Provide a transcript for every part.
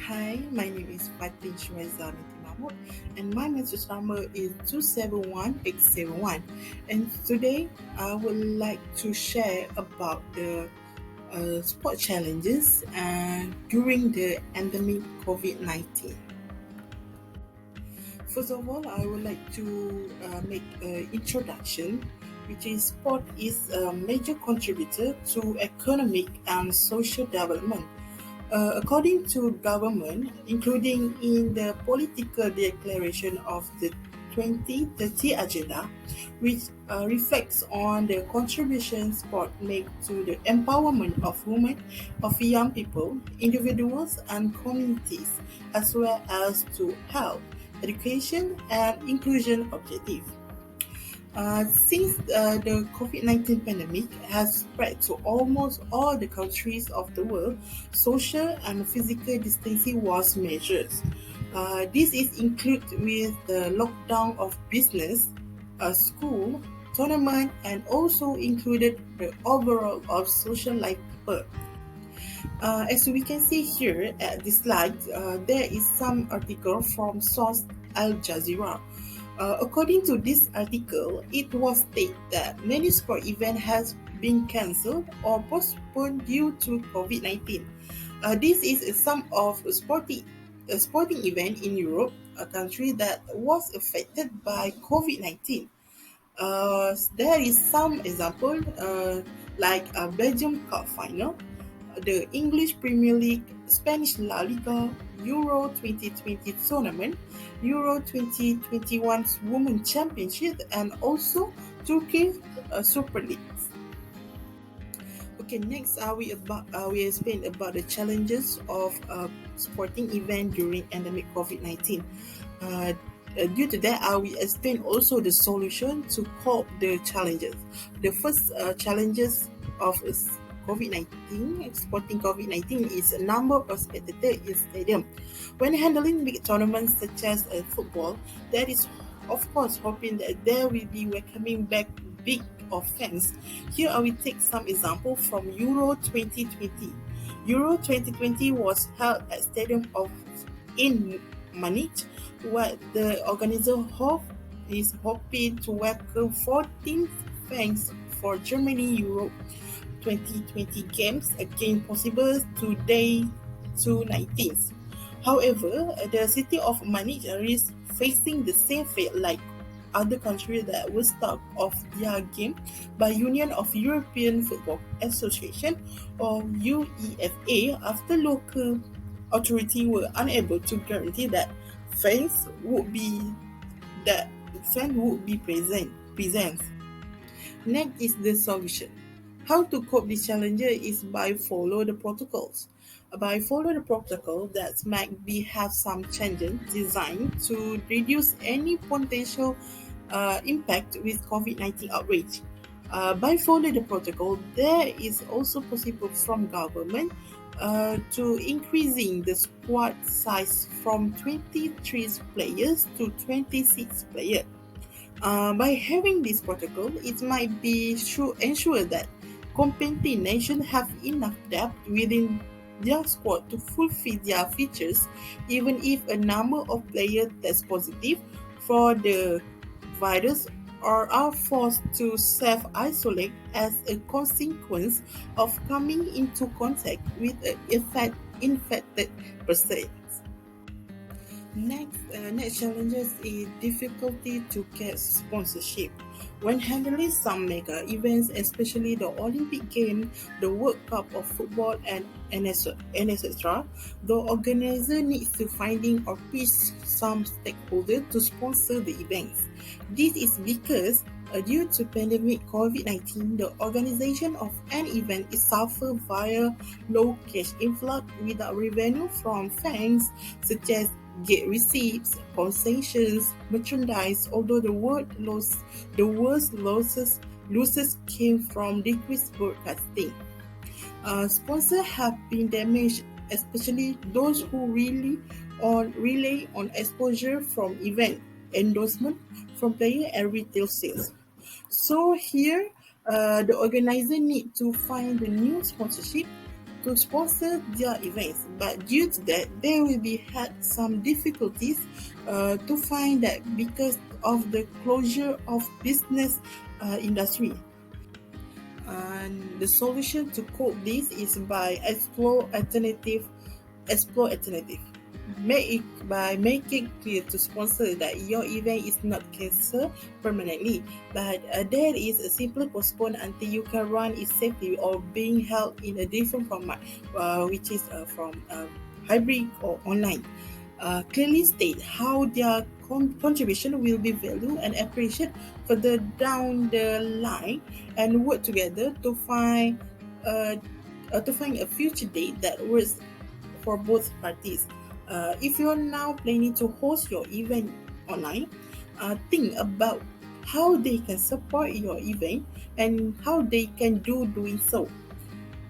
Hi, my name is Fatin Shweza Mahmud, and my message number is 271-871. And today I would like to share about the sport challenges during the endemic COVID-19. First of all, I would like to make an introduction, which is sport is a major contributor to economic and social development. According to government, including in the political declaration of the 2030 agenda, which reflects on the contribution sport make to the empowerment of women, of young people, individuals, and communities, as well as to health, education, and inclusion objective. Since the COVID-19 pandemic has spread to almost all the countries of the world, social and physical distancing was measured. This is included with the lockdown of business, school, tournament, and also included the overall of social life people. As we can see here at this slide, there is some article from source Al Jazeera. According to this article, it was stated that many sport events has been cancelled or postponed due to COVID-19. This is some of a sporting event in Europe, a country that was affected by COVID-19. There is some example like a Belgium Cup final, the English Premier League, Spanish La Liga, Euro 2020 tournament, Euro 2021 Women Championship, and also Turkey Super League. Okay, next we explain about the challenges of sporting event during endemic COVID-19. Due to that, I will explain also the solution to cope the challenges. The first challenges of COVID-19, sporting COVID-19 is a number of spectators in stadium. When handling big tournaments such as football, there is of course hoping that there will be welcoming back big of fans. Here I will take some example from Euro 2020. Euro 2020 was held at Stadium of in Munich, where the organizer is hoping to welcome 14 fans for Germany Euro 2020 games again possible today to 19th. However, the city of Munich is facing the same fate like other countries that will stop off their game by Union of European Football Association or UEFA after local authorities were unable to guarantee that fans would be that fans would be present. Next is the solution. How to cope this challenge is by follow the protocols. By follow the protocol that might be have some changes designed to reduce any potential impact with COVID-19 outbreak. By following the protocol, there is also possible from government to increasing the squad size from 23 players to 26 players. By having this protocol, it might be ensure that competing nations have enough depth within their squad to fulfill their features, even if a number of players test positive for the virus or are forced to self-isolate as a consequence of coming into contact with an infected person. Next challenges is difficulty to get sponsorship. When handling some mega events, especially the Olympic Games, the World Cup of Football, and etc., the organizer needs to finding or pitch some stakeholders to sponsor the events. This is because due to pandemic COVID-19, the organization of an event is suffered via low cash influx without revenue from fans, such as gate receipts, concessions, merchandise. Although the worst losses came from decreased broadcasting. Sponsors have been damaged, especially those who rely on exposure from event endorsement from player and retail sales. So here, the organizer need to find the new sponsorship to sponsor their events, but due to that, they will be had some difficulties to find that because of the closure of business industry. And the solution to cope this is by explore alternative. Make it by making clear to sponsor that your event is not cancelled permanently, but there is a simple postpone until you can run it safely or being held in a different format, which is from hybrid or online. Clearly state how their contribution will be valued and appreciated further down the line, and work together uh, to find a future date that works for both parties. If you're now planning to host your event online, think about how they can support your event and how they can do doing so.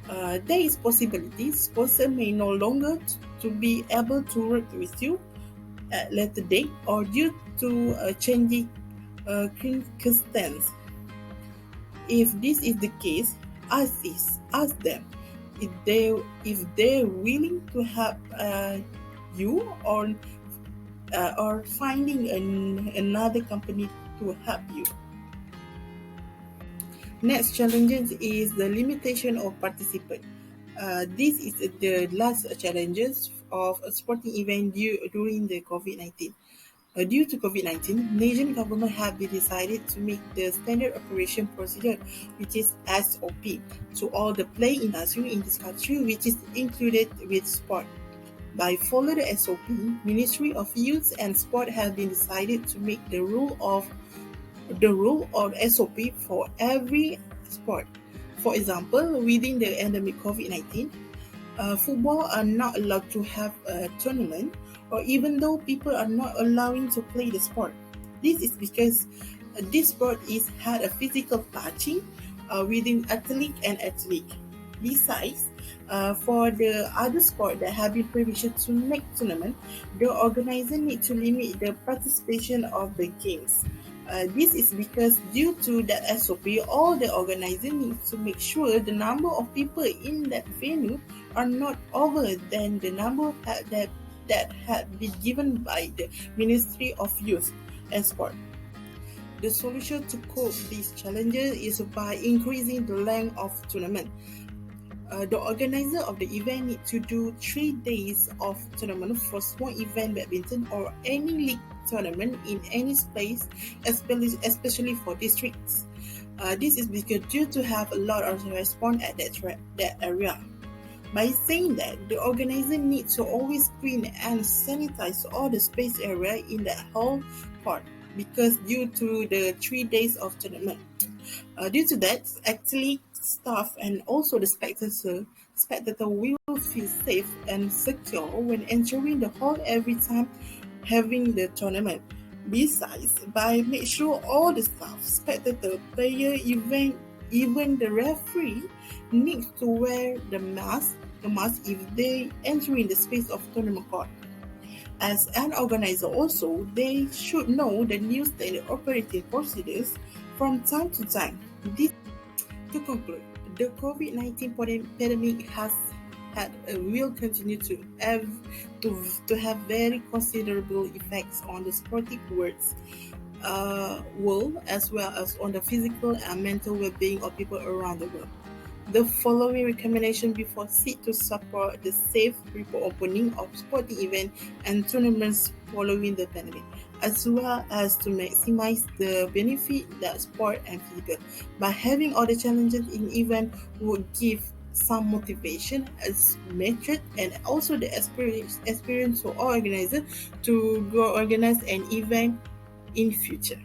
There is possibility sponsor may no longer to be able to work with you at later date or due to changing circumstance. If this is the case, ask them if they're willing to help you or finding another company to help you. Next challenge is the limitation of participant. This is the last challenges of a sporting event during the COVID-19. Due to COVID-19, Nigerian government have decided to make the standard operation procedure, which is SOP, to all the play industry in this country, which is included with sport. By follow the SOP, Ministry of Youth and Sport have been decided to make the rule of SOP for every sport. For example, within the endemic COVID-19, football are not allowed to have a tournament, or even though people are not allowing to play the sport. This is because this sport is had a physical touching within athlete and athlete. Besides, for the other sport that have been permission to make tournament, the organizer need to limit the participation of the games. This is because due to that SOP, all the organizer needs to make sure the number of people in that venue are not over than the number that had been given by the Ministry of Youth and Sport. The solution to cope these challenges is by increasing the length of tournament. The organizer of the event need to do 3 days of tournament for small event badminton or any league tournament in any space, especially for districts. This is because due to have a lot of response at that area. By saying that, the organizer needs to always clean and sanitize all the space area in that whole part because due to the 3 days of tournament. Due to that, athletes, staff, and also the spectator will feel safe and secure when entering the hall every time having the tournament. Besides, by make sure all the staff, spectator, player, even the referee needs to wear the mask if they enter in the space of tournament court. As an organizer also, they should know the new standard operating procedures from time to time. This to conclude, the COVID-19 pandemic has had will continue to have very considerable effects on the sporting world as well as on the physical and mental well-being of people around the world. The following recommendation before seek to support the safe reopening of sporting events and tournaments following the pandemic, as well as to maximize the benefit that sport and physical. By having all the challenges in event would give some motivation as method and also the experience for all organizers to go organize an event in future.